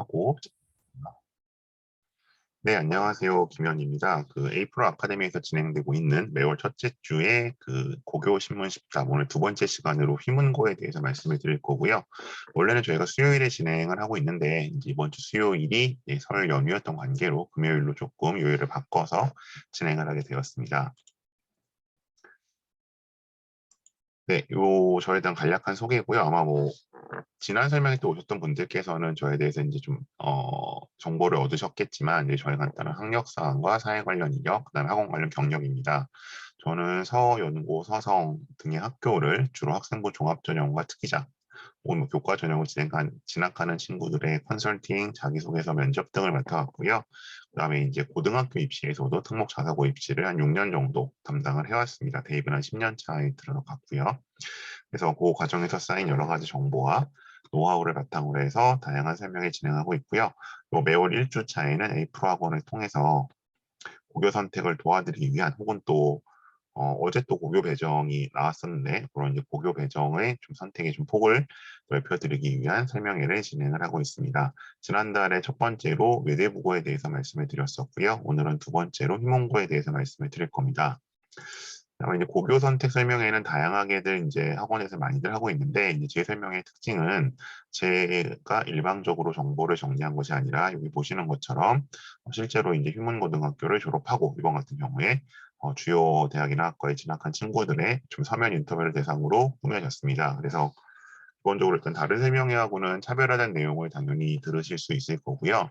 하고. 네, 안녕하세요. 김현입니다. 그 에이프로 아카데미에서 진행되고 있는 매월 첫째 주에 그 고교 신문 13 오늘 두 번째 시간으로 휘문고에 대해서 말씀을 드릴 거고요. 원래는 저희가 수요일에 진행을 하고 있는데 이제 이번 주 수요일이 설 연휴였던 관계로 금요일로 조금 요일을 바꿔서 진행을 하게 되었습니다. 네, 저에 대한 간략한 소개고요. 아마 지난 설명회 때 오셨던 분들께서는 저에 대해서 이제 좀, 정보를 얻으셨겠지만, 이제 저의 간단한 학력사항과 사회 관련 이력, 그다음에 학원 관련 경력입니다. 저는 서연고, 서성 등의 학교를 주로 학생부 종합전형과 특기자, 혹은 교과 전형을 진학하는 친구들의 컨설팅, 자기소개서 면접 등을 맡아왔고요. 그다음에 이제 고등학교 입시에서도 특목 자사고 입시를 한 6년 정도 담당을 해왔습니다. 대입은 한 10년 차에 들어갔고요. 그래서 그 과정에서 쌓인 여러 가지 정보와 노하우를 바탕으로 해서 다양한 설명을 진행하고 있고요. 매월 1주 차에는 에이프로 학원을 통해서 고교 선택을 도와드리기 위한 혹은 또 어제 또 고교 배정이 나왔었는데 그런 이제 고교 배정의 좀 선택의 좀 폭을 넓혀드리기 위한 설명회를 진행을 하고 있습니다. 지난달에 첫 번째로 외대부고에 대해서 말씀을 드렸었고요. 오늘은 두 번째로 희몽고에 대해서 말씀을 드릴 겁니다. 그다음에 이제 고교 선택 설명회는 다양하게들 이제 학원에서 많이들 하고 있는데 이제 제 설명의 특징은 제가 일방적으로 정보를 정리한 것이 아니라 여기 보시는 것처럼 실제로 이제 휴문고등학교를 졸업하고 이번 같은 경우에 주요 대학이나 학과에 진학한 친구들의 좀 서면 인터뷰를 대상으로 꾸며졌습니다. 그래서 기본적으로 일단 다른 설명회하고는 차별화된 내용을 당연히 들으실 수 있을 거고요.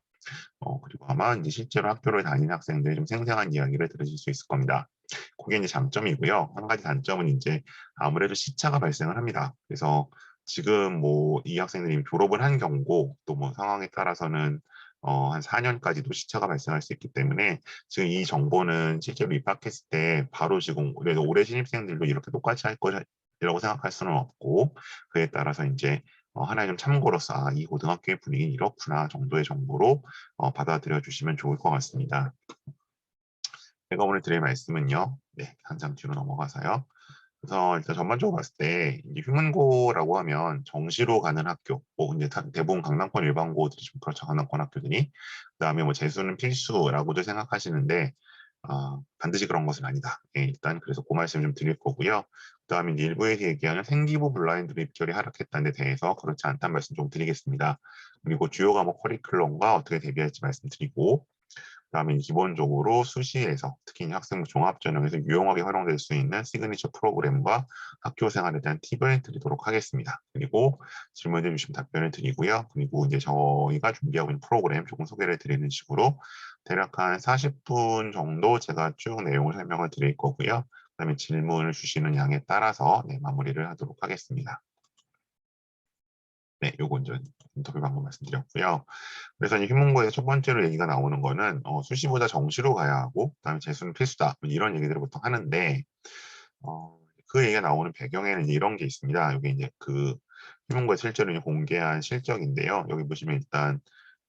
그리고 아마 이제 실제로 학교를 다니는 학생들이 좀 생생한 이야기를 들으실 수 있을 겁니다. 그게 이제 장점이고요. 한 가지 단점은 이제 아무래도 시차가 발생을 합니다. 그래서 지금 이 학생들이 졸업을 한 경우고 또 상황에 따라서는 한 4년까지도 시차가 발생할 수 있기 때문에 지금 이 정보는 실제로 입학했을 때 바로 지금 그래도 올해 신입생들도 이렇게 똑같이 할 것이라고 생각할 수는 없고 그에 따라서 이제 하나의 좀 참고로서 이 고등학교의 분위기는 이렇구나 정도의 정보로 받아들여 주시면 좋을 것 같습니다. 제가 오늘 드릴 말씀은요. 네, 한 장 뒤로 넘어가서요. 그래서 일단 전반적으로 봤을 때 이제 휴문고라고 하면 정시로 가는 학교, 이제 대부분 강남권 일반고들이 좀 그렇죠. 강남권 학교들이. 그다음에 재수는 필수라고도 생각하시는데 반드시 그런 것은 아니다. 일단 그래서 그 말씀 좀 드릴 거고요. 그다음에 이제 일부에서 얘기하는 생기부 블라인드로 입결이 하락했다는 데 대해서 그렇지 않다는 말씀 좀 드리겠습니다. 그리고 주요 과목 커리큘럼과 어떻게 대비할지 말씀드리고 그다음에 기본적으로 수시에서 특히 학생부 종합전형에서 유용하게 활용될 수 있는 시그니처 프로그램과 학교 생활에 대한 팁을 드리도록 하겠습니다. 그리고 질문해 주시면 답변을 드리고요. 그리고 이제 저희가 준비하고 있는 프로그램 조금 소개를 드리는 식으로 대략 한 40분 정도 제가 쭉 내용을 설명을 드릴 거고요. 그다음에 질문을 주시는 양에 따라서 마무리를 하도록 하겠습니다. 네, 요거 이제 인터뷰 방금 말씀드렸고요. 그래서 이 휴문고에서 첫 번째로 얘기가 나오는 거는 수시보다 정시로 가야 하고 그다음에 재수는 필수다 이런 얘기들을 보통 하는데 그 얘기가 나오는 배경에는 이제 이런 게 있습니다. 여기 이제 그 휴문고에 실제로 이제 공개한 실적인데요. 여기 보시면 일단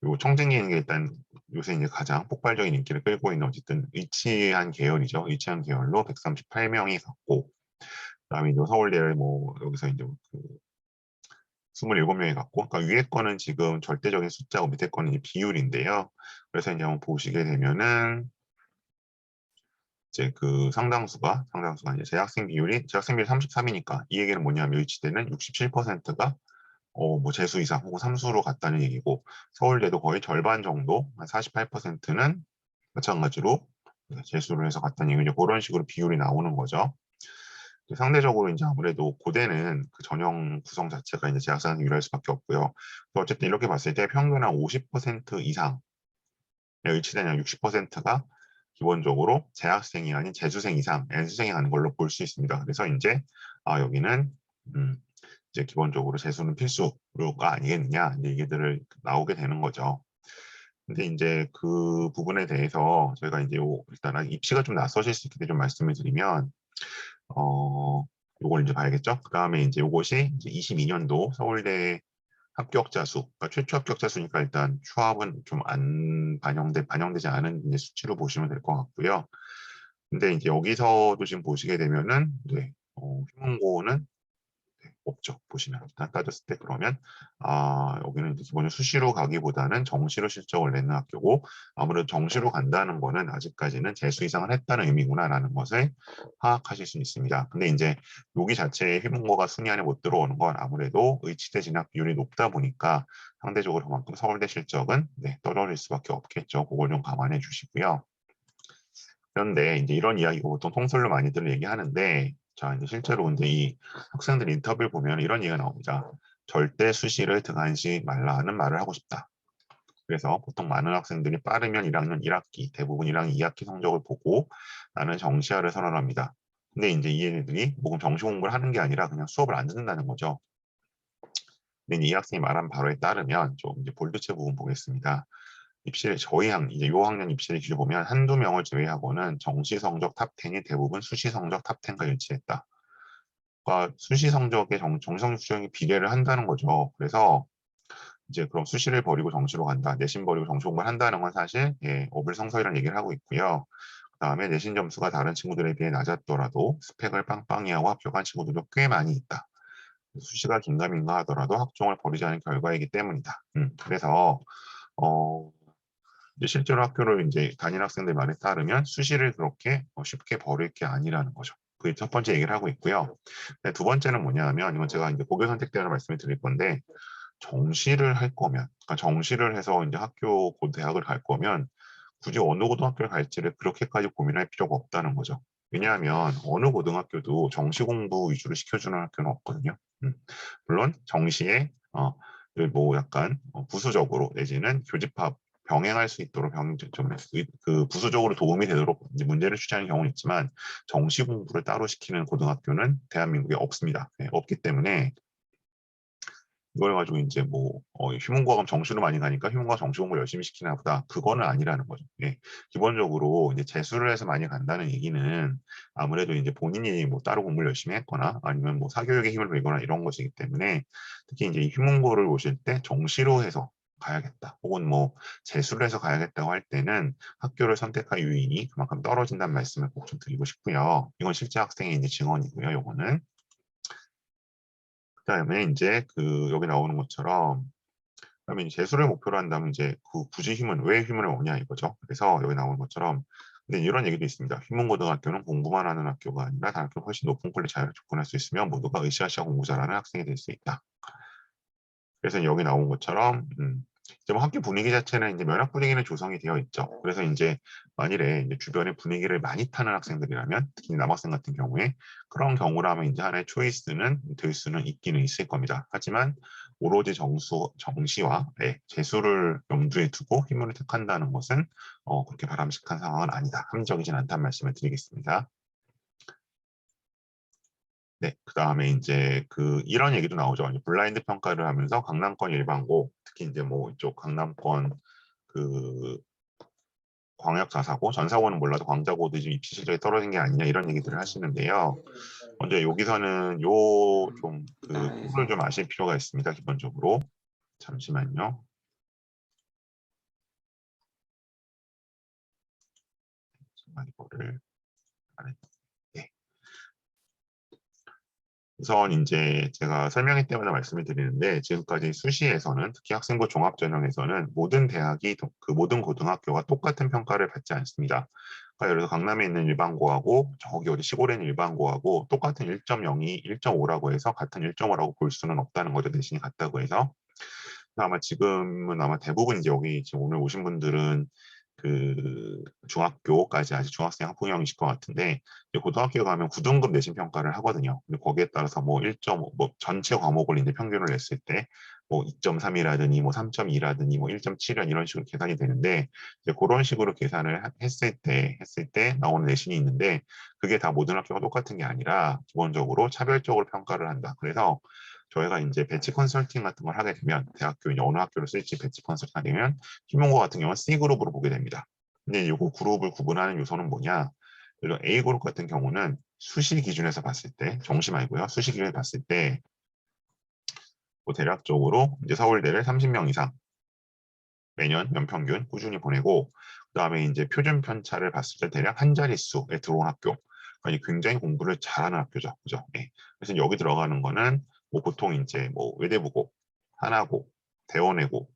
요 청진기는 게 일단 요새 이제 가장 폭발적인 인기를 끌고 있는 어쨌든 위치한 계열이죠. 위치한 계열로 138명이 갔고 그다음에 이제 서울대를 여기서 이제 그 27명이 갔고, 그러니까 위에 거는 지금 절대적인 숫자고 밑에 거는 이제 비율인데요. 그래서 이제 한번 보시게 되면은 이제 그 상당수가 이제 재학생 비율이 33이니까 이 얘기는 뭐냐면 의치대는 67%가 재수 이상 혹은 삼수로 갔다는 얘기고 서울대도 거의 절반 정도 한 48%는 마찬가지로 재수를 해서 갔다는 얘기죠. 그런 식으로 비율이 나오는 거죠. 상대적으로 이제 아무래도 고대는 그 전형 구성 자체가 이제 재학생한테 유리할 수밖에 없고요. 어쨌든 이렇게 봤을 때 평균 한 50% 이상, 의치대냐 60%가 기본적으로 재학생이 아닌 재수생 이상, N수생이 가는 걸로 볼 수 있습니다. 그래서 이제 여기는 이제 기본적으로 재수는 필수가 아니겠느냐 이제 얘기들을 나오게 되는 거죠. 근데 이제 그 부분에 대해서 저희가 이제 일단 입시가 좀 낯서실 수 있기 때문에 좀 말씀을 드리면 요걸 이제 봐야겠죠. 그 다음에 이제 요것이 이제 22년도 서울대 합격자 수, 그러니까 최초 합격자 수니까 일단 추합은 좀 안 반영되지 않은 이제 수치로 보시면 될 것 같고요. 근데 이제 여기서도 지금 보시게 되면은, 휴문고는 없죠. 보시면 일단 따졌을 때 그러면 여기는 이제 기본적으로 수시로 가기보다는 정시로 실적을 내는 학교고 아무래도 정시로 간다는 거는 아직까지는 재수 이상을 했다는 의미구나라는 것을 파악하실 수 있습니다. 근데 이제 여기 자체에 휘문고가 순위 안에 못 들어오는 건 아무래도 의치대 진학 비율이 높다 보니까 상대적으로 그만큼 서울대 실적은 떨어질 수밖에 없겠죠. 그걸 좀 감안해 주시고요. 그런데 이제 이런 이야기가 보통 통설로 많이들 얘기하는데 자 이제 실제로 근데 이 학생들 인터뷰를 보면 이런 얘기가 나옵니다. 절대 수시를 등한시 말라 하는 말을 하고 싶다. 그래서 보통 많은 학생들이 빠르면 1학년 1학기, 대부분 1학년 2학기 성적을 보고 나는 정시화를 선언합니다. 근데 이제 이 애들이 뭐 정시 공부를 하는 게 아니라 그냥 수업을 안 듣는다는 거죠. 근데 이 학생이 말한 바로에 따르면 좀 이제 볼드체 부분 보겠습니다. 입시를 이제 요 학년 입시를 기준 보면 한두 명을 제외하고는 정시 성적 탑 10이 대부분 수시 성적 탑 10과 일치했다. 그러니까 수시 성적의 정성 수정이 비례를 한다는 거죠. 그래서 이제 그럼 수시를 버리고 정시로 간다. 내신 버리고 정시 공부를 한다는 건 사실 어불성설이라는 얘기를 하고 있고요. 그다음에 내신 점수가 다른 친구들에 비해 낮았더라도 스펙을 빵빵히 하고 합격한 친구들도 꽤 많이 있다. 수시가 긴가민가 하더라도 학종을 버리지 않은 결과이기 때문이다. 그래서 이제 실제로 학교를 이제 다니는 학생들 말에 따르면 수시를 그렇게 쉽게 버릴 게 아니라는 거죠. 그게 첫 번째 얘기를 하고 있고요. 두 번째는 뭐냐면 이건 제가 이제 고교 선택 때문에 말씀을 드릴 건데 정시를 할 거면, 그러니까 정시를 해서 이제 학교 대학을 갈 거면 굳이 어느 고등학교를 갈지를 그렇게까지 고민할 필요가 없다는 거죠. 왜냐하면 어느 고등학교도 정시 공부 위주로 시켜주는 학교는 없거든요. 물론 정시에 뭐 약간 부수적으로 내지는 교집합 병행할 수 있도록 그 부수적으로 도움이 되도록 문제를 취재하는 경우는 있지만 정시 공부를 따로 시키는 고등학교는 대한민국에 없습니다. 없기 때문에 이걸 가지고 이제 뭐 휴문고가 정시로 많이 가니까 휴문고가 정시 공부 열심히 시키나 보다 그거는 아니라는 거죠. 기본적으로 이제 재수를 해서 많이 간다는 얘기는 아무래도 이제 본인이 뭐 따로 공부를 열심히 했거나 아니면 뭐 사교육에 힘을 들거나 이런 것이기 때문에 특히 이제 휴문고를 오실 때 정시로 해서 가야겠다 혹은 뭐 재수를 해서 가야겠다고 할 때는 학교를 선택할 요인이 그만큼 떨어진다는 말씀을 꼭 좀 드리고 싶고요. 이건 실제 학생의 이제 증언이고요. 요거는 그다음에 이제 그 여기 나오는 것처럼 그다음에 이제 재수를 목표로 한다면 이제 그 굳이 왜 휘문을 오냐 이거죠. 그래서 여기 나오는 것처럼 근데 이런 얘기도 있습니다. 휘문고등학교는 공부만 하는 학교가 아니라 다른 학교 훨씬 높은 꼴에 자유를 접근할 수 있으며 모두가 으쌰으쌰 공부 잘하는 학생이 될 수 있다. 그래서 여기 나온 것처럼 이제 뭐 학교 분위기 자체는 이제 면학 분위기는 조성이 되어 있죠. 그래서 이제 만일에 이제 주변의 분위기를 많이 타는 학생들이라면 특히 남학생 같은 경우에 그런 경우라면 이제 하나의 초이스는 될 수는 있기는 있을 겁니다. 하지만 오로지 정시와 재수를 염두에 두고 휘문을 택한다는 것은 그렇게 바람직한 상황은 아니다. 합리적이진 않다는 말씀을 드리겠습니다. 네, 그 다음에 이제 이런 얘기도 나오죠. 이제 블라인드 평가를 하면서 강남권 일반고, 특히 이제 뭐 이쪽 강남권 그 광역 자사고, 전사고는 몰라도 광자고도 지금 입시 실적이 떨어진 게 아니냐 이런 얘기들을 하시는데요. 먼저 여기서는 룰을 좀 아실 필요가 있습니다. 기본적으로. 잠시만요. 잠깐 이거를 네. 우선 이제 제가 설명회 때마다 말씀을 드리는데 지금까지 수시에서는 특히 학생부 종합전형에서는 모든 대학이 모든 고등학교가 똑같은 평가를 받지 않습니다. 그러니까 예를 들어 강남에 있는 일반고하고 저기 어디 시골에 있는 일반고하고 똑같은 1.02, 1.5라고 해서 같은 1.5라고 볼 수는 없다는 거죠. 대신이 같다고 해서. 아마 지금은 아마 대부분 이제 여기 지금 오늘 오신 분들은 중학교까지 아직 중학생 학부형이실 것 같은데 고등학교 가면 9등급 내신 평가를 하거든요. 근데 거기에 따라서 뭐 1.5, 뭐 전체 과목을 이제 평균을 냈을 때 뭐 2.3이라든지 뭐 3.2라든지 뭐 1.7이라든 이런 식으로 계산이 되는데 이제 그런 식으로 계산을 했을 때 나오는 내신이 있는데 그게 다 모든 학교가 똑같은 게 아니라 기본적으로 차별적으로 평가를 한다. 그래서 저희가 이제 배치 컨설팅 같은 걸 하게 되면 대학교 어느 학교를 쓸지 배치 컨설팅 하게 되면 희문고 같은 경우는 C그룹으로 보게 됩니다. 근데 이거 그룹을 구분하는 요소는 뭐냐? A그룹 같은 경우는 수시 기준에서 봤을 때, 정시 말고요. 수시 기준에서 봤을 때, 뭐 대략적으로 이제 서울대를 30명 이상 매년 연평균 꾸준히 보내고, 그다음에 이제 표준 편차를 봤을 때 대략 한 자릿수에 들어온 학교. 그러니까 굉장히 공부를 잘하는 학교죠. 그죠? 네. 그래서 여기 들어가는 거는 뭐 보통 이제 뭐 외대부고, 하나고, 대원외고,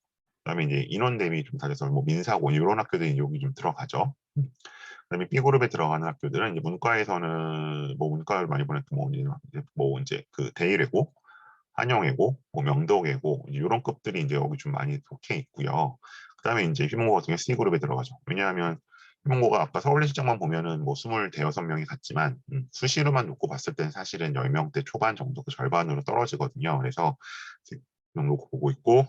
그다음에 이제 인원 대비 좀 다르서 뭐 민사고 이런 학교들이 여기 좀 들어가죠. 그다음에 B그룹에 들어가는 학교들은 이제 문과에서는 뭐 문과를 많이 보냈던 뭐 이제 그 대일외고, 한영외고, 뭐 명덕외고 이런 급들이 이제 여기 좀 많이 속해 있고요. 그다음에 이제 휘문고 같은 경우 C그룹에 들어가죠. 왜냐하면 휘문고가 아까 서울대 실적만 보면은 뭐 26명이 갔지만 수시로만 놓고 봤을 때는 사실은 10명대 초반 정도 그 절반으로 떨어지거든요. 그래서 지금 놓고 보고 있고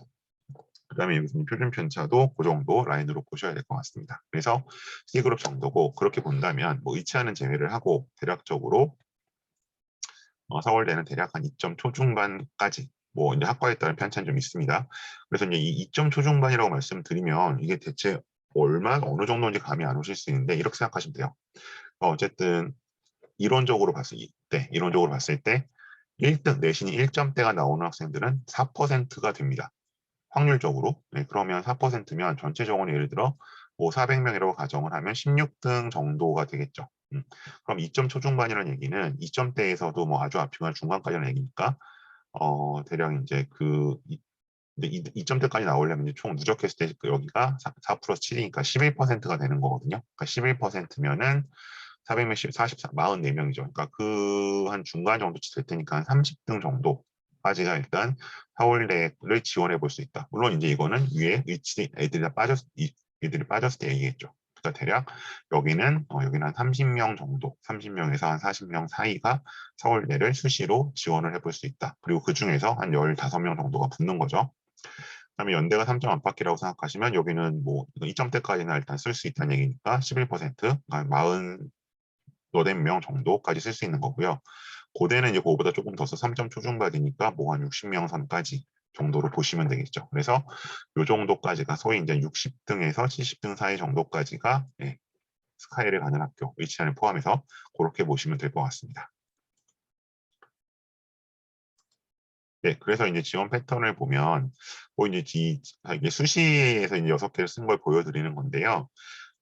그다음에 여기서 표준 편차도 그 정도 라인으로 보셔야 될 것 같습니다. 그래서 C그룹 정도고 그렇게 본다면 뭐 의치하는 제외를 하고 대략적으로 서울대는 대략 한 2점 초중반까지 뭐 이제 학과에 따른 편차는 좀 있습니다. 그래서 이제 이 2점 초중반이라고 말씀드리면 이게 대체 어느 정도인지 감이 안 오실 수 있는데 이렇게 생각하시면 돼요. 어쨌든 이론적으로 봤을 때 1등 내신이 1점대가 나오는 학생들은 4%가 됩니다. 확률적으로. 네, 그러면 4%면 전체적으로 예를 들어 뭐 400명이라고 가정을 하면 16등 정도가 되겠죠. 그럼 2점 초중반이라는 얘기는 2점대에서도 뭐 아주 앞이거나 중간까지라는 얘기니까 대략 이제 그 2점대까지 나오려면 총 누적했을 때 여기가 4 플러스 7이니까 11%가 되는 거거든요. 그러니까 11%면은 400명, 44, 44명이죠. 그러니까 그 한 중간 정도 될 테니까 한 30등 정도까지가 일단 서울대를 지원해 볼 수 있다. 물론 이제 이거는 위에 위치 애들이 빠졌을 때 얘기했죠. 그러니까 대략 여기는 한 30명 정도, 30명에서 한 40명 사이가 서울대를 수시로 지원을 해볼 수 있다. 그리고 그 중에서 한 15명 정도가 붙는 거죠. 그다음에 연대가 3점 안팎이라고 생각하시면 여기는 뭐 2점대까지는 일단 쓸 수 있다는 얘기니까 11%, 그러니까 40 너댓 명 정도까지 쓸 수 있는 거고요. 고대는 이제 그거보다 조금 더 써 3점 초중반이니까 뭐 한 60명 선까지 정도로 보시면 되겠죠. 그래서 요 정도까지가 소위 이제 60등에서 70등 사이 정도까지가 스카이를 가는 학교, 위치안을 포함해서 그렇게 보시면 될 것 같습니다. 네, 그래서 이제 지원 패턴을 보면 뭐 이제 이게 수시에서 이제 6개를 쓴 걸 보여드리는 건데요.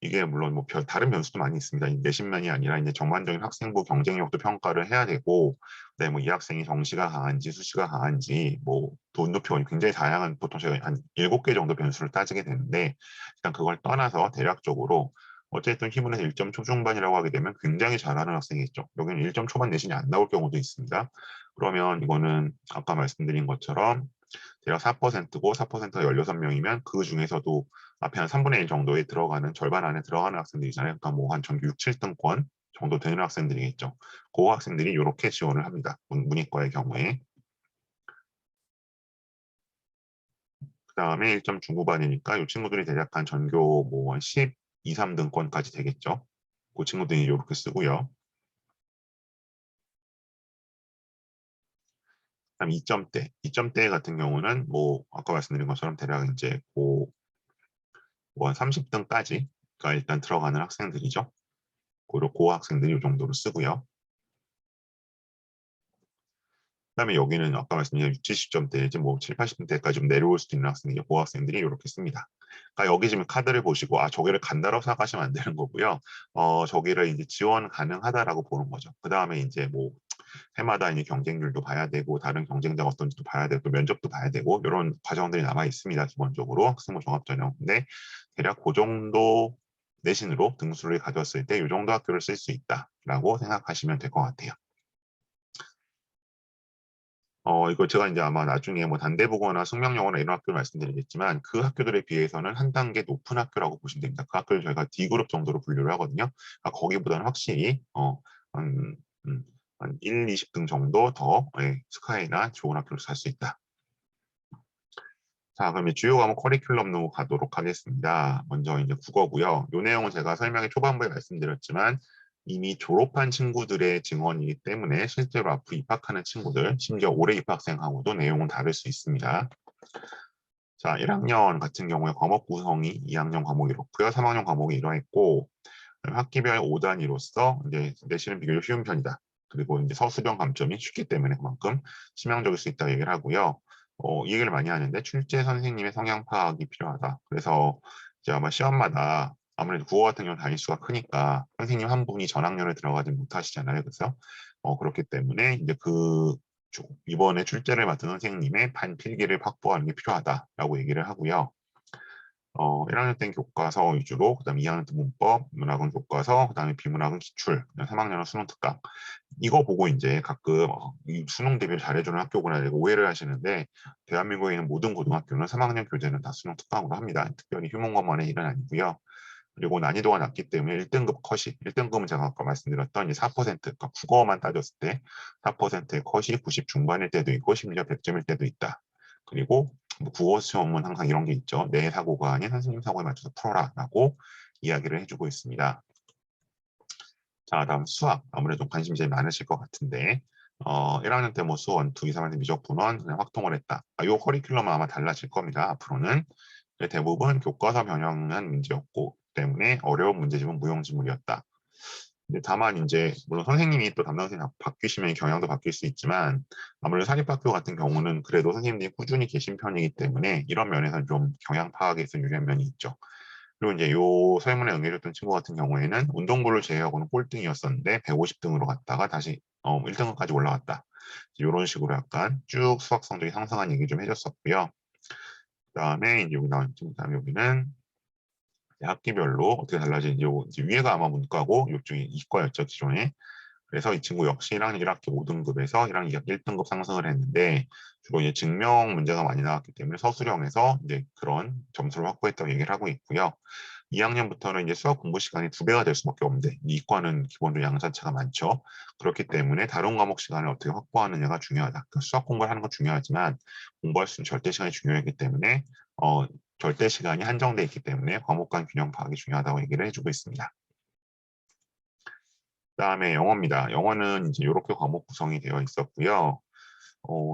이게 물론 뭐 다른 변수도 많이 있습니다. 내신만이 아니라 이제 전반적인 학생부 경쟁력도 평가를 해야 되고, 그다음에 뭐 이 학생이 정시가 강한지 수시가 강한지, 뭐 돈도표 굉장히 다양한 보통 제가 한 7개 정도 변수를 따지게 되는데, 일단 그걸 떠나서 대략적으로 어쨌든 희문에서 1점 초중반이라고 하게 되면 굉장히 잘하는 학생이 있죠. 여기는 1점 초반 내신이 안 나올 경우도 있습니다. 그러면 이거는 아까 말씀드린 것처럼 대략 4%고 4%가 16명이면 그 중에서도 앞에 한 3분의 1 정도에 들어가는 절반 안에 들어가는 학생들이잖아요. 그러니까 뭐 한 전교 6, 7등권 정도 되는 학생들이겠죠. 그 학생들이 이렇게 지원을 합니다. 문이과의 경우에. 그 다음에 1점 중후반이니까 이 친구들이 대략 한 전교 뭐 12, 3등권까지 되겠죠. 그 친구들이 이렇게 쓰고요. 그다음 2점대 같은 경우는 뭐 아까 말씀드린 것처럼 대략 이제 뭐한 30등까지가 일단 들어가는 학생들이죠. 고 학생들이 이 정도로 쓰고요. 그다음에 여기는 아까 말씀드린 6, 70점대 이제 뭐 7, 80점대까지 좀 내려올 수도 있는 학생들이 고 학생들이 이렇게 씁니다. 그러니까 여기 지금 카드를 보시고 저기를 간다라고 생각하시면 안 되는 거고요. 저기를 이제 지원 가능하다라고 보는 거죠. 그다음에 이제 뭐 해마다 이제 경쟁률도 봐야 되고 다른 경쟁자가 어떤지도 봐야 되고 면접도 봐야 되고 이런 과정들이 남아 있습니다. 기본적으로 학생부 종합전형. 근데 대략 그 정도 내신으로 등수를 가졌을 때 이 정도 학교를 쓸 수 있다라고 생각하시면 될 것 같아요. 이거 제가 이제 아마 나중에 뭐 단대보거나 숙명여고나 이런 학교를 말씀드리겠지만 그 학교들에 비해서는 한 단계 높은 학교라고 보시면 됩니다. 그 학교를 저희가 D그룹 정도로 분류를 하거든요. 그러니까 거기보다는 확실히 한, 한 1, 20등 정도 더 스카이나 좋은 학교를 살 수 있다. 자, 그럼 주요 과목 커리큘럼로 가도록 하겠습니다. 먼저 이제 국어고요. 이 내용은 제가 설명의 초반부에 말씀드렸지만 이미 졸업한 친구들의 증언이기 때문에 실제로 앞으로 입학하는 친구들, 심지어 올해 입학생하고도 내용은 다를 수 있습니다. 자, 1학년 같은 경우에 과목 구성이 2학년 과목이 이렇고요. 3학년 과목이 이러했고 학기별 5단위로서 이제 내신은 비교적 쉬운 편이다. 그리고 이제 서술형 감점이 쉽기 때문에 그만큼 치명적일 수 있다 얘기를 하고요. 이 얘기를 많이 하는데 출제 선생님의 성향 파악이 필요하다. 그래서 이제 아마 시험마다 아무래도 국어 같은 경우는 단위수가 크니까 선생님 한 분이 전학년에 들어가지 못하시잖아요. 그래서 그렇기 때문에 이제 그 이번에 출제를 맡은 선생님의 반필기를 확보하는 게 필요하다라고 얘기를 하고요. 1학년 때는 교과서 위주로, 그다음 2학년 때 문법, 문학은 교과서, 그다음에 비문학은 기출, 3학년은 수능 특강. 이거 보고 이제 가끔 이 수능 대비를 잘해주는 학교구나 이렇게 오해를 하시는데, 대한민국에 있는 모든 고등학교는 3학년 교재는 다 수능 특강으로 합니다. 특별히 휴문고만의 일은 아니고요. 그리고 난이도가 낮기 때문에 1등급 컷이, 1등급은 제가 아까 말씀드렸던 이제 4%, 그러니까 국어만 따졌을 때 4%의 컷이 90 중반일 때도 있고 심지어 100점일 때도 있다. 그리고 뭐 국어 시험은 항상 이런 게 있죠. 내 사고가 아닌 선생님 사고에 맞춰서 풀어라라고 이야기를 해주고 있습니다. 자, 다음 수학. 아무래도 관심이 제일 많으실 것 같은데 1학년 때 뭐 수원, 2, 3학년 미적 분원 그냥 확통을 했다. 이 커리큘럼은 아마 달라질 겁니다. 앞으로는. 대부분 교과서 변형한 문제였고 때문에 어려운 문제집은 무용지물이었다. 근데 다만 이제 물론 선생님이 또 담당 선생님 바뀌시면 경향도 바뀔 수 있지만 아무래도 사립학교 같은 경우는 그래도 선생님들이 꾸준히 계신 편이기 때문에 이런 면에서는 좀 경향 파악에 서 유리한 면이 있죠. 그리고 이제 요 설문에 응해줬던 친구 같은 경우에는 운동부를 제외하고는 꼴등이었었는데 150등으로 갔다가 다시 1등급까지 올라갔다. 이런 식으로 약간 쭉 수학 성적이 상승한 얘기 좀 해줬었고요. 그다음에 이제 여기 나온 그다음에 여기는 학기별로 어떻게 달라지는지 이제 위에가 아마 문과고 이쪽이 이과였죠 기존에. 그래서 이 친구 역시 1학년 1학기 5등급에서 1학년 2학기 1등급 상승을 했는데 주로 이제 증명 문제가 많이 나왔기 때문에 서술형에서 이제 그런 점수를 확보했다고 얘기를 하고 있고요. 2학년부터는 이제 수학 공부 시간이 2배가 될 수밖에 없는데 이과는 기본적으로 양자차가 많죠. 그렇기 때문에 다른 과목 시간을 어떻게 확보하느냐가 중요하다. 그러니까 수학 공부를 하는 건 중요하지만 공부할 수 있는 절대 시간이 중요하기 때문에 절대 시간이 한정돼 있기 때문에 과목 간 균형 파악이 중요하다고 얘기를 해주고 있습니다. 그다음에 영어입니다. 영어는 이제 이렇게 과목 구성이 되어 있었고요.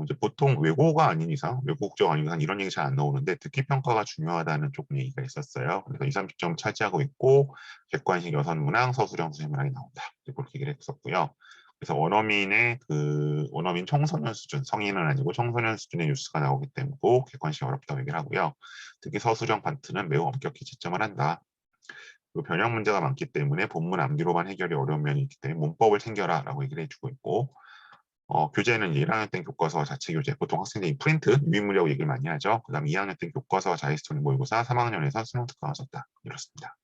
이제 보통 외고가 아닌 이상, 외고 국적 아닌 이상 이런 얘기 잘 안 나오는데 듣기 평가가 중요하다는 조금 얘기가 있었어요. 그래서 2, 30점 차지하고 있고 객관식 여섯 문항, 서술형 수행 문항이 나온다. 그렇게 얘기를 했었고요. 그래서 원어민의 그 원어민 청소년 수준, 성인은 아니고 청소년 수준의 뉴스가 나오기 때문에 객관식이 어렵다고 얘기를 하고요. 특히 서술형 파트는 매우 엄격히 채점을 한다. 그리고 변형 문제가 많기 때문에 본문 암기로만 해결이 어려운 면이 있기 때문에 문법을 챙겨라라고 얘기를 해주고 있고 교재는 1학년 때 교과서 자체 교재, 보통 학생들이 프린트, 유인물이라고 얘기를 많이 하죠. 그 다음 2학년 때 교과서 자유스토리 모의고사, 3학년에서 수능 특강을 썼다. 이렇습니다.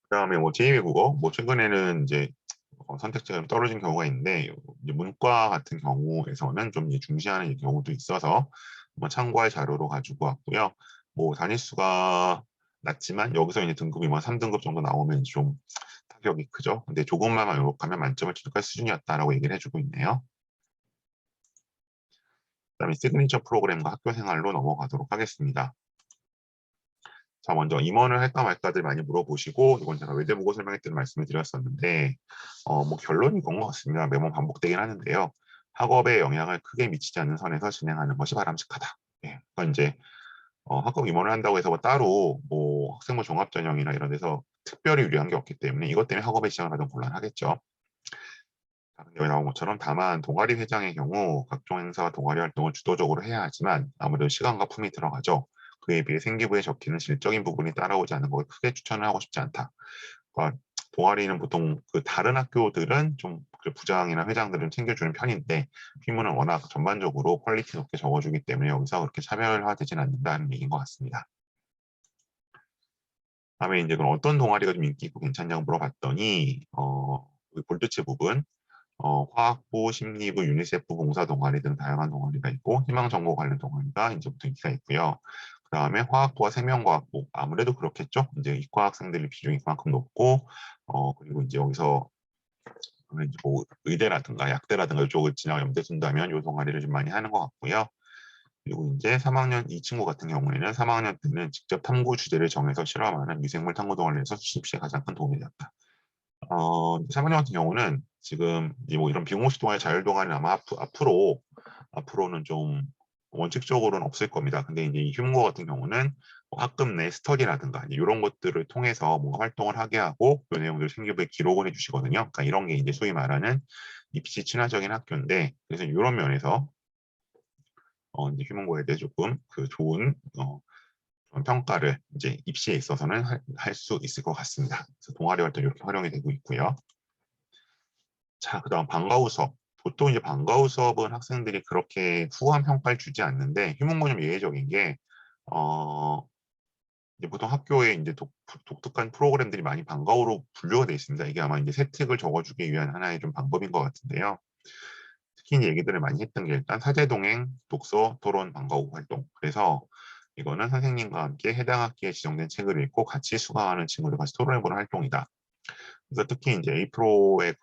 그 다음에 뭐 제2외국어, 뭐 최근에는 이제 선택지가 좀 떨어진 경우가 있는데 이제 문과 같은 경우에서는 좀 이제 중시하는 경우도 있어서 뭐 참고할 자료로 가지고 왔고요. 뭐 단위수가 낮지만 여기서 이제 등급이 뭐 3등급 정도 나오면 좀 타격이 크죠. 근데 조금만 요약하면 만점을 취득할 수준이었다라고 얘기를 해주고 있네요. 그다음에 시그니처 프로그램과 학교 생활로 넘어가도록 하겠습니다. 자, 먼저 임원을 할까 말까들 많이 물어보시고 이건 제가 외대보고 설명회 때 말씀을 드렸었는데 뭐 결론이 이건 것 같습니다. 매번 반복되긴 하는데요. 학업에 영향을 크게 미치지 않는 선에서 진행하는 것이 바람직하다. 예, 그러니까 이제 학업 임원을 한다고 해서 뭐 따로 뭐 학생부 종합전형이나 이런 데서 특별히 유리한 게 없기 때문에 이것 때문에 학업에 지장을 받으면 곤란하겠죠. 여기 나온 것처럼 다만 동아리 회장의 경우 각종 행사와 동아리 활동을 주도적으로 해야 하지만 아무래도 시간과 품이 들어가죠. 그에 비해 생기부에 적히는 질적인 부분이 따라오지 않는 것을 크게 추천을 하고 싶지 않다. 그러니까 동아리는 보통 그 다른 학교들은 좀 부장이나 회장들은 챙겨주는 편인데 피무는 워낙 전반적으로 퀄리티 높게 적어주기 때문에 여기서 그렇게 차별화되진 않는다는 얘기인 것 같습니다. 다음에 이제 그럼 어떤 동아리가 좀 인기 있고 괜찮냐고 물어봤더니 볼트치 부분 화학부, 심리부, 유니세프 봉사 동아리 등 다양한 동아리가 있고 희망정보 관련 동아리가 이제부터 인기가 있고요. 그 다음에 화학부와 생명과학부 아무래도 그렇겠죠. 이제 이과 학생들의 비중이 그만큼 높고 그리고 이제 여기서 이제 뭐 의대라든가 약대라든가 이쪽을 진학 염두에 둔다면 이 동아리를 좀 많이 하는 것 같고요. 그리고 이제 3학년 이 친구 같은 경우에는 3학년 때는 직접 탐구 주제를 정해서 실험하는 미생물 탐구 동아리에서 수십 시에 가장 큰 도움이 되었다. 3학년 같은 경우는 지금 뭐 이런 비공식 동아리 자율 동아리는 아마 앞으로는 좀 원칙적으로는 없을 겁니다. 근데 이제 이 휴문고 같은 경우는 뭐 학급 내 스터디라든가 이런 것들을 통해서 뭔가 활동을 하게 하고 그 내용들 생기부에 기록을 해주시거든요. 그러니까 이런 게 이제 소위 말하는 입시 친화적인 학교인데 그래서 이런 면에서 이제 휴문고에 대해 조금 그 좋은 평가를 이제 입시에 있어서는 할 수 있을 것 같습니다. 그래서 동아리 활동 이렇게 활용이 되고 있고요. 자, 그다음 방과 후 수업. 보통 이제 방과 후 수업은 학생들이 그렇게 후한 평가를 주지 않는데 휴문고 좀 예외적인 게 어, 이제 보통 학교에 이제 독특한 프로그램들이 많이 방과 후로 분류가 되어 있습니다. 이게 아마 이제 세특을 적어주기 위한 하나의 좀 방법인 것 같은데요. 특히 이제 얘기들을 많이 했던 게 일단 사제동행, 독서, 토론, 방과 후 활동. 그래서 이거는 선생님과 함께 해당 학기에 지정된 책을 읽고 같이 수강하는 친구들 같이 토론해보는 활동이다. 그래서 특히 이제 A프로의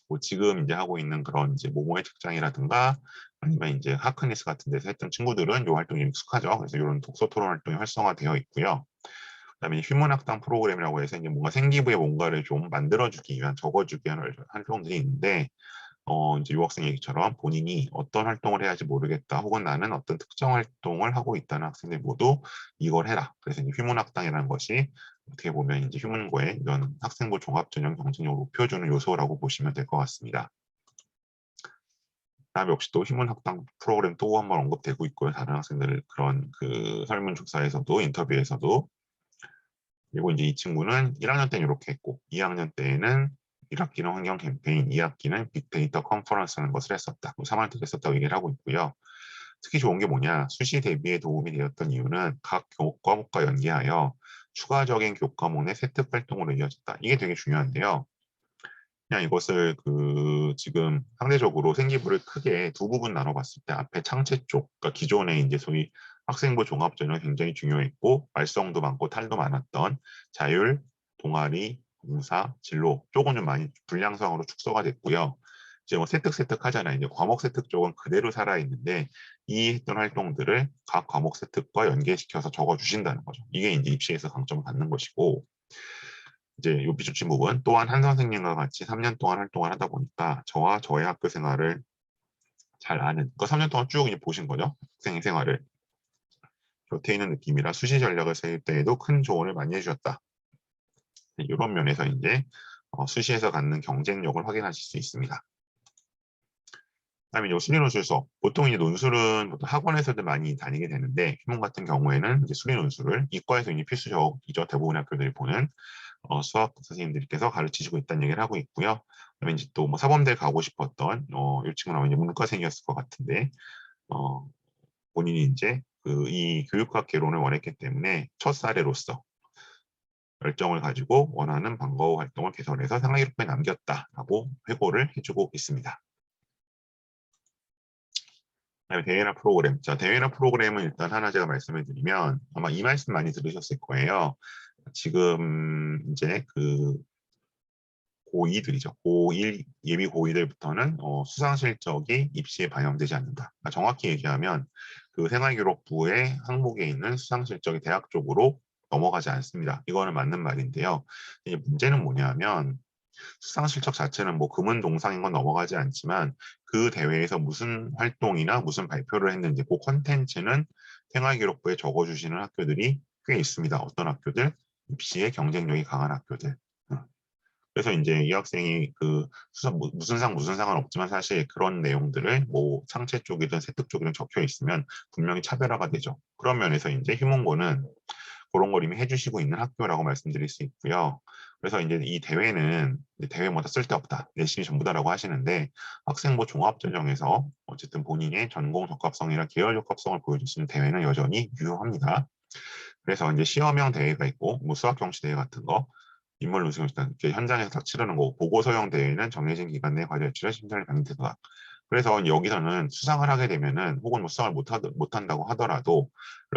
뭐 지금 이제 하고 있는 그런 이제 모모의 책장이라든가 아니면 이제 하크니스 같은 데서 했던 친구들은 이 활동이 익숙하죠. 그래서 이런 독서 토론 활동이 활성화되어 있고요. 그다음에 휴문학당 프로그램이라고 해서 이제 뭔가 생기부에 뭔가를 좀 만들어주기 위한 적어주기 위한 활동들이 있는데 이제 유학생 얘기처럼 본인이 어떤 활동을 해야 할지 모르겠다. 혹은 나는 어떤 특정 활동을 하고 있다는 학생들 모두 이걸 해라. 그래서 이제 휴문학당이라는 것이 어떻게 보면 이제 휴문고의 이런 학생부 종합전형 경쟁력을 높여주는 요소라고 보시면 될 것 같습니다. 그다음에 역시 또 휴문학당 프로그램 또 한 번 언급되고 있고요. 다른 학생들 그런 그 설문조사에서도 인터뷰에서도 그리고 이제 이 친구는 1학년 때는 이렇게 했고 2학년 때에는 1학기는 환경 캠페인, 2학기는 빅데이터 컨퍼런스라는 것을 했었다. 3학년 때도 했었다고 얘기를 하고 있고요. 특히 좋은 게 뭐냐, 수시 대비에 도움이 되었던 이유는 각 과목과 연계하여 추가적인 교과목 내 세특 활동으로 이어졌다. 이게 되게 중요한데요. 그냥 이것을 지금 상대적으로 생기부를 크게 두 부분 나눠봤을 때 앞에 창체 쪽, 그러니까 기존에 이제 소위 학생부 종합전형이 굉장히 중요했고 말썽도 많고 탈도 많았던 자율, 동아리, 봉사, 진로 쪽은 좀 많이 불량성으로 축소가 됐고요. 이제 뭐 세특 하잖아요. 이제 과목 세특 쪽은 그대로 살아있는데 이 했던 활동들을 각 과목 세특과 연계시켜서 적어주신다는 거죠. 이게 이제 입시에서 강점을 받는 것이고 이제 요 비추친 부분 또한 한 선생님과 같이 3년 동안 활동을 하다 보니까 저와 저의 학교 생활을 잘 아는 그 3년 동안 쭉 이제 보신 거죠. 학생 생활을 곁에 있는 느낌이라 수시 전략을 세울 때에도 큰 조언을 많이 해주셨다. 이런 면에서 이제 수시에서 갖는 경쟁력을 확인하실 수 있습니다. 그다음에 수리 논술 수업. 보통 이제 논술은 보통 학원에서도 많이 다니게 되는데 휴문 같은 경우에는 이제 수리 논술을 이과에서 이제 필수적이죠. 대부분의 학교들이 보는 수학 선생님들께서 가르치시고 있다는 얘기를 하고 있고요. 그다음에 이제 또 뭐 사범대 가고 싶었던 이 친구는 아마 이제 문과생이었을 것 같은데 어, 본인이 이제 이 교육학 개론을 원했기 때문에 첫 사례로서 열정을 가지고 원하는 방과 후 활동을 개설해서 생활기록부에 남겼다라고 회고를 해주고 있습니다. 그다음에 대회나 프로그램. 자, 대회나 프로그램은 일단 하나 제가 말씀을 드리면 아마 이 말씀 많이 들으셨을 거예요. 지금 이제 고2들이죠. 고1, 예비 고2들부터는 수상 실적이 입시에 반영되지 않는다. 그러니까 정확히 얘기하면 그 생활기록부의 항목에 있는 수상 실적이 대학 쪽으로 넘어가지 않습니다. 이거는 맞는 말인데요. 이제 문제는 뭐냐면 수상 실적 자체는 뭐 금은 동상인 건 넘어가지 않지만 그 대회에서 무슨 활동이나 무슨 발표를 했는지 그 컨텐츠는 생활기록부에 적어주시는 학교들이 꽤 있습니다. 어떤 학교들? 입시에 경쟁력이 강한 학교들. 그래서 이제 이 학생이 무슨 무슨 상은 없지만 사실 그런 내용들을 뭐 상체 쪽이든 세특 쪽이든 적혀 있으면 분명히 차별화가 되죠. 그런 면에서 이제 휴문고는 그런 걸 이미 해주시고 있는 학교라고 말씀드릴 수 있고요. 그래서 이제 이 대회는 대회마다 쓸데없다, 내신이 전부다라고 하시는데 학생부 종합전형에서 어쨌든 본인의 전공 적합성이나 계열 적합성을 보여줄 수 있는 대회는 여전히 유효합니다. 그래서 이제 시험형 대회가 있고 뭐 수학 경시 대회 같은 거 인물 우승을 일단 현장에서 딱 치르는 거고 보고서형 대회는 정해진 기간 내에 과제 치료 심사를 받는 데다. 그래서 여기서는 수상을 하게 되면은 혹은 뭐 수상을 못한다고 하더라도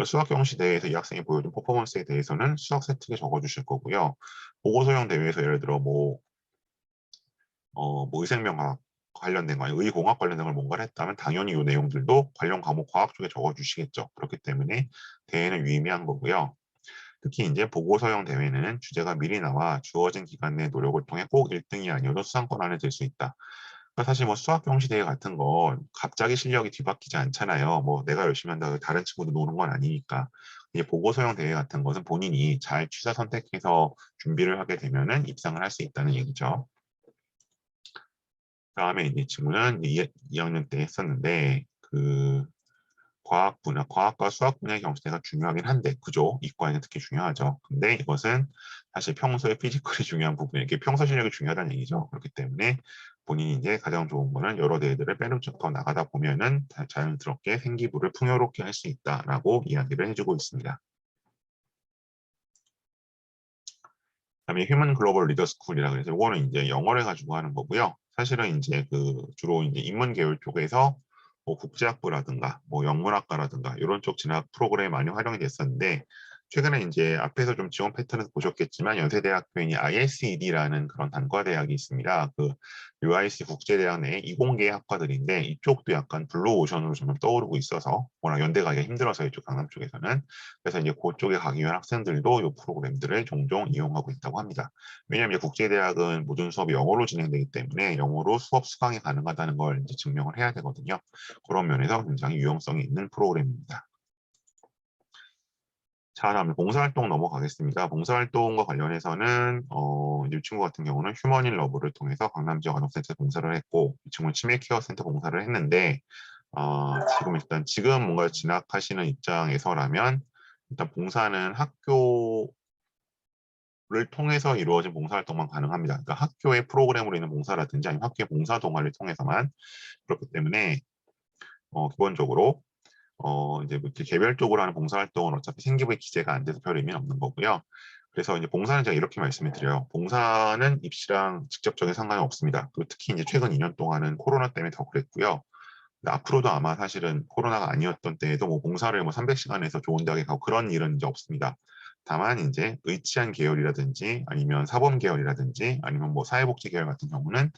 수학 경시 대회에서 이 학생이 보여준 퍼포먼스에 대해서는 수학 세트에 적어주실 거고요. 보고서형 대회에서 예를 들어 뭐 의생명학 관련된 거, 의공학 관련된 걸 뭔가를 했다면 당연히 이 내용들도 관련 과목 과학 쪽에 적어주시겠죠. 그렇기 때문에 대회는 유의미한 거고요. 특히 이제 보고서형 대회는 주제가 미리 나와 주어진 기간 내 노력을 통해 꼭 1등이 아니어도 수상권 안에 들 수 있다. 그러니까 사실 뭐 수학 경시 대회 같은 건 갑자기 실력이 뒤바뀌지 않잖아요. 뭐 내가 열심히 한다고 다른 친구도 노는 건 아니니까. 이제 보고서형 대회 같은 것은 본인이 잘 취사 선택해서 준비를 하게 되면은 입상을 할 수 있다는 얘기죠. 다음에 이제 친구는 2학년 때 했었는데 과학과 수학 분야의 경제가 중요하긴 한데, 그죠? 이과에는 특히 중요하죠. 근데 이것은 사실 평소에 피지컬이 중요한 부분이에요. 이게 평소 실력이 중요하다는 얘기죠. 그렇기 때문에 본인이 이제 가장 좋은 거는 여러 대회들을 빼놓고 나가다 보면은 자연스럽게 생기부를 풍요롭게 할 수 있다라고 이야기를 해주고 있습니다. 그다음에 휴먼 글로벌 리더 스쿨이라고 해서 이거는 이제 영어를 가지고 하는 거고요. 사실은 이제 그 주로 이제 인문 계열 쪽에서 뭐 국제학부라든가 뭐 영문학과라든가 이런 쪽 진학 프로그램에 많이 활용이 됐었는데, 최근에 이제 앞에서 좀 지원 패턴을 보셨겠지만 연세대학교에 ISED라는 그런 단과대학이 있습니다. 그 UIC 국제대학 내 이공계 학과들인데 이쪽도 약간 블루오션으로 점점 떠오르고 있어서 워낙 연대 가기가 힘들어서 이쪽 강남 쪽에서는, 그래서 이제 그쪽에 가기 위한 학생들도 이 프로그램들을 종종 이용하고 있다고 합니다. 왜냐하면 국제대학은 모든 수업이 영어로 진행되기 때문에 영어로 수업 수강이 가능하다는 걸 이제 증명을 해야 되거든요. 그런 면에서 굉장히 유용성이 있는 프로그램입니다. 자, 다음 봉사활동 넘어가겠습니다. 봉사활동과 관련해서는 이제 이 친구 같은 경우는 휴먼인 러브를 통해서 강남 지역 아동센터 봉사를 했고, 이 친구는 치매 케어 센터 봉사를 했는데, 지금 뭔가 진학하시는 입장에서라면 일단 봉사는 학교를 통해서 이루어진 봉사활동만 가능합니다. 그러니까 학교의 프로그램으로 있는 봉사라든지 아니면 학교의 봉사 동아리를 통해서만. 그렇기 때문에 기본적으로 이제 뭐 이렇게 개별적으로 하는 봉사활동은 어차피 생기부에 기재가 안 돼서 별 의미는 없는 거고요. 그래서 이제 봉사는 제가 이렇게 말씀을 드려요. 봉사는 입시랑 직접적인 상관이 없습니다. 그리고 특히 이제 최근 2년 동안은 코로나 때문에 더 그랬고요. 근데 앞으로도 아마 사실은 코로나가 아니었던 때에도 뭐 봉사를 뭐 300시간에서 좋은 대학에 가고 그런 일은 이제 없습니다. 다만 이제 의치한 계열이라든지 아니면 사범 계열이라든지 아니면 뭐 사회복지 계열 같은 경우는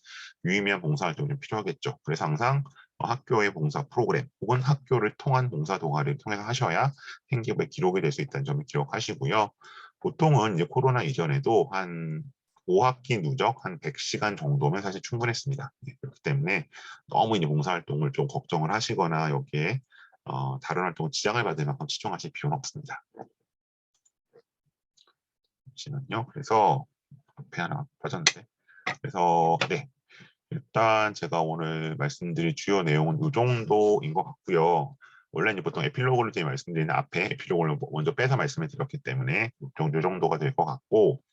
유의미한 봉사활동이 좀 필요하겠죠. 그래서 항상 학교의 봉사 프로그램 혹은 학교를 통한 봉사 동아리를 통해서 하셔야 생기부에 기록이 될 수 있다는 점을 기억하시고요. 보통은 이제 코로나 이전에도 한 5학기 누적 한 100시간 정도면 사실 충분했습니다. 네, 그렇기 때문에 너무 이제 봉사활동을 좀 걱정을 하시거나 여기에 다른 활동을 지장을 받을 만큼 치중하실 필요는 없습니다. 잠시만요. 그래서 앞에 하나 빠졌는데. 그래서 네, 일단 제가 오늘 말씀드릴 주요 내용은 이 정도인 것 같고요. 원래 이제 보통 에필로그를 이제 말씀드리는 앞에 에필로그를 먼저 빼서 말씀을 드렸기 때문에 이 정도가 될 것 같고,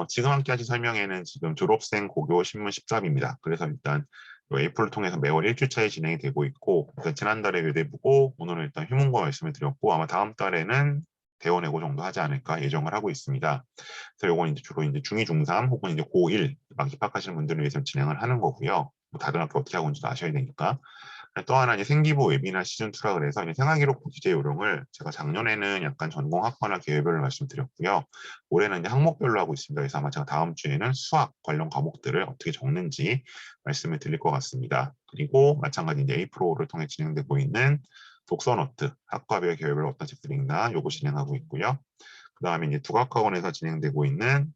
지금 함께 하신 설명회는 지금 졸업생 고교 신문 10잡입니다. 그래서 일단 에이프를 통해서 매월 1주차에 진행이 되고 있고, 일단 지난달에 외대부고 오늘은 일단 휴문고 말씀을 드렸고, 아마 다음 달에는 대원외고 정도 하지 않을까 예정을 하고 있습니다. 그래서 요건 이제 주로 이제 중2, 중3 혹은 이제 고1 막 입학하시는 분들을 위해서 진행을 하는 거고요. 뭐 다른 학교 어떻게 하고 있는지도 아셔야 되니까. 또 하나 이제 생기부 웨비나 시즌2라 그래서 이제 생활기록부 기재 요령을 제가 작년에는 약간 전공 학과나 계열별로 말씀드렸고요. 올해는 이제 항목별로 하고 있습니다. 그래서 아마 제가 다음 주에는 수학 관련 과목들을 어떻게 적는지 말씀을 드릴 것 같습니다. 그리고 마찬가지 이제 A 프로를 통해 진행되고 있는 독서노트, 학과별 계열별로 어떤 책들이 있나 요거 진행하고 있고요. 그 다음에 이제 국악학원에서 진행되고 있는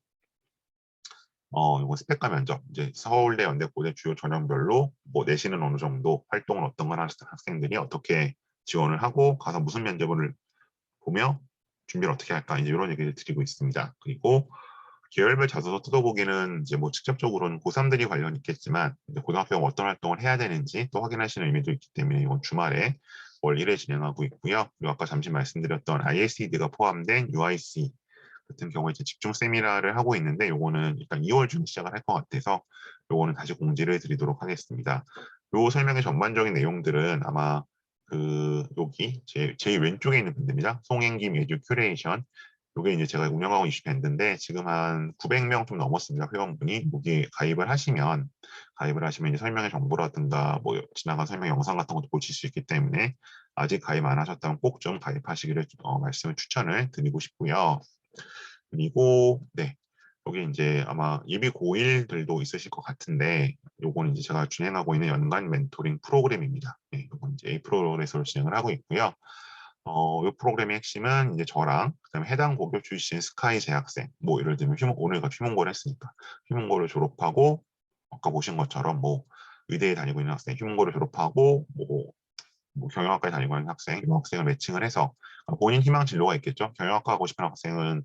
이거 스펙과 면접, 이제 서울대, 연대, 고대 주요 전형별로 뭐 내신은 어느 정도, 활동은 어떤 걸 하는 학생들이 어떻게 지원을 하고 가서 무슨 면접을 보며 준비를 어떻게 할까, 이제 이런 얘기를 드리고 있습니다. 그리고 계열별 자소서 뜯어보기는 이제 뭐 직접적으로는 고3들이 관련 있겠지만 이제 고등학교가 어떤 활동을 해야 되는지 또 확인하시는 의미도 있기 때문에 이건 주말에 월 1회 진행하고 있고요. 그리고 아까 잠시 말씀드렸던 ISED가 포함된 UIC 같은 경우에 이제 집중 세미나를 하고 있는데 요거는 일단 2월 중 시작을 할 것 같아서 요거는 다시 공지를 드리도록 하겠습니다. 요 설명의 전반적인 내용들은 아마 그 여기 제일 왼쪽에 있는 분들입니다. 송행김 에듀 큐레이션. 요게 이제 제가 운영하고 있는 밴드인데 지금 한 900명 좀 넘었습니다. 회원분이 여기 가입을 하시면 이제 설명의 정보라든가 뭐 지나간 설명 영상 같은 것도 보실 수 있기 때문에 아직 가입 안 하셨다면 꼭 좀 가입하시기를 말씀을 추천을 드리고 싶고요. 그리고 네, 여기 이제 아마 예비 고1들도 있으실 것 같은데 요거는 이제 제가 진행하고 있는 연간 멘토링 프로그램입니다. 네, 요건 이제 A 프로그램에서 진행을 하고 있고요. 이 프로그램의 핵심은 이제 저랑 그다음에 해당 고교 출신 스카이 재학생, 뭐 예를 들면 오늘 휴문고를 했으니까 휴문고를 졸업하고 아까 보신 것처럼 뭐 의대에 다니고 있는 학생, 휴문고를 졸업하고 뭐 경영학과에 다니고 있는 학생, 이 학생을 매칭을 해서 본인 희망 진로가 있겠죠. 경영학과 하고 싶은 학생은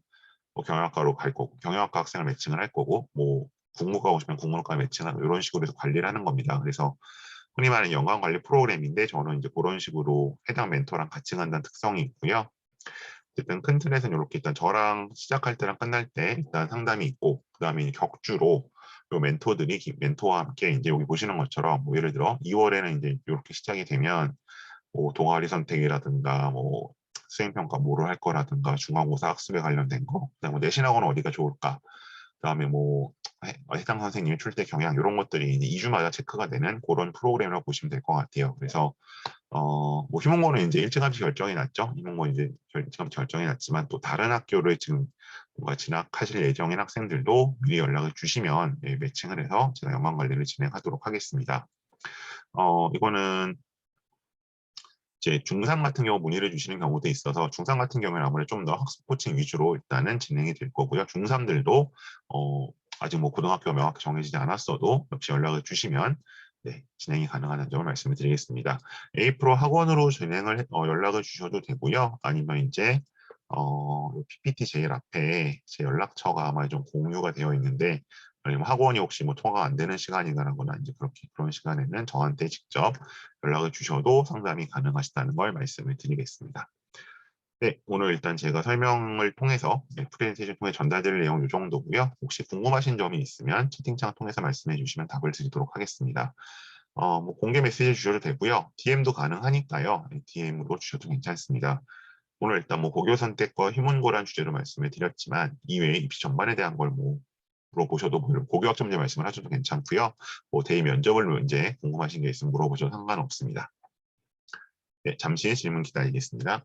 뭐 경영학과로 갈 거고, 경영학과 학생을 매칭을 할 거고, 뭐 국문과 오시면 국문과 매칭하고 이런 식으로 해서 관리를 하는 겁니다. 그래서 흔히 말하는 연관 관리 프로그램인데 저는 이제 그런 식으로 해당 멘토랑 같이 간다는 특성이 있고요. 어쨌든 큰 틀에서는 이렇게 일단 저랑 시작할 때랑 끝날 때 일단 상담이 있고 그다음에 격주로 요 멘토들이 멘토와 함께 이제 여기 보시는 것처럼 뭐 예를 들어 2월에는 이제 이렇게 시작이 되면 뭐 동아리 선택이라든가 뭐 수행평가 뭐를 할 거라든가 중간고사 학습에 관련된 거, 그다음에 뭐 내신학원은 어디가 좋을까, 그다음에 뭐 해당 선생님의 출제 경향 이런 것들이 이제 2주마다 체크가 되는 그런 프로그램이라고 보시면 될 것 같아요. 그래서 뭐 희망고는 이제 일찌감치 결정이 났죠. 희망고 이제 일찌감치 결정이 났지만 또 다른 학교를 지금 뭔가 진학하실 예정인 학생들도 미리 연락을 주시면 매칭을 해서 제가 연관 관리를 진행하도록 하겠습니다. 이거는 이제 중3 같은 경우 문의를 주시는 경우도 있어서 중3 같은 경우는 아무래도 좀 더 학습 코칭 위주로 일단은 진행이 될 거고요. 중3들도 아직 뭐 고등학교가 명확히 정해지지 않았어도 역시 연락을 주시면 진행이 가능하다는 점을 말씀을 드리겠습니다. A 프로 학원으로 진행을 연락을 주셔도 되고요. 아니면 이제 PPT 제일 앞에 제 연락처가 아마 좀 공유가 되어 있는데, 아니면 학원이 혹시 뭐 통화가 안 되는 시간이거나 이제 그런 시간에는 저한테 직접 연락을 주셔도 상담이 가능하시다는 걸 말씀을 드리겠습니다. 네, 오늘 일단 제가 설명을 통해서 프레젠테이션 통해 전달드릴 내용 이 정도고요. 혹시 궁금하신 점이 있으면 채팅창 통해서 말씀해 주시면 답을 드리도록 하겠습니다. 뭐 공개 메시지 주셔도 되고요. DM도 가능하니까요. DM으로 주셔도 괜찮습니다. 오늘 일단 뭐 고교 선택과 휴문고란 주제로 말씀을 드렸지만 이외에 입시 전반에 대한 걸 뭐 물어보셔도 고교 학점제 말씀을 하셔도 괜찮고요. 뭐 대입 면접을 문제 궁금하신 게 있으면 물어보셔도 상관없습니다. 네, 잠시 질문 기다리겠습니다.